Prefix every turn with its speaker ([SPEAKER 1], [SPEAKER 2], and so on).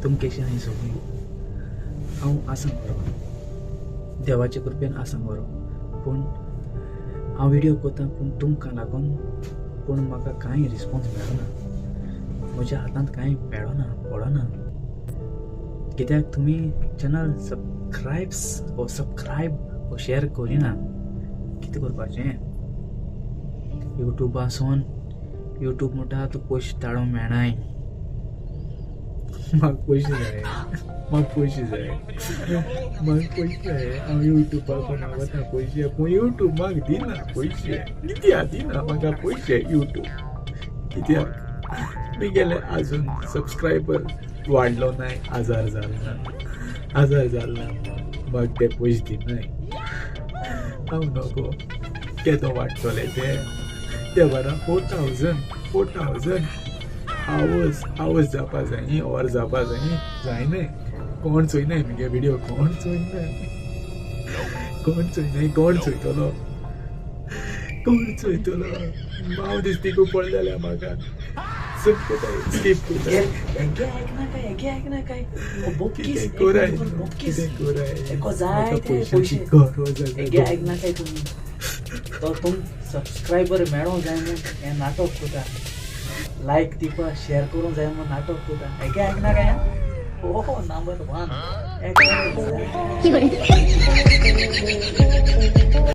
[SPEAKER 1] तुमकां केशी आनी सगळीं हांव आसां बरो, देवाचे कृपेन आसां बरो. पूण हांव व्हिडियो करतां पूण तुमकां लागून पूण म्हाका कांय रिस्पॉन्स मेळना, म्हज्या हातांत कांय मेळना पडना. कित्याक तुमी चॅनल सबस्क्रायब वा शेअर करिना. कितें करपाचें? यूट्यूबासून यूट्यूब म्हणटा तूं पयशे धाडूंक मेळनाय. म्हाका पयशे जाय, हांव यूट्यूबाक वता पयशे, पूण यूट्यूब म्हाका दिना पयशे. कित्याक दिना म्हाका पयशे यूट्यूब? कित्याक तुगेले आजून सबस्क्रायबर वाडलो नाय, 1000 जालना म्हाका ते पयशे दिनाय. हांव नको केदो वाडटले ते बरा 4000 आवर्स जावपा जाय, ऑर जावपा जायनाय. कोण चोयनाय मुगे व्हिडिओ, कोण चोयतलो? माव दिसती खूब पडले जाल्यार म्हाका स्किप कोराय.
[SPEAKER 2] तो तुम सबस्क्रायबर मेळोंक जाय म्हूण हें नाटक कोता, लायक दिवपा शेअर करूंक जाय म्हूण नाटक कोता. हेगे आयकना काय? हो नंबर 1.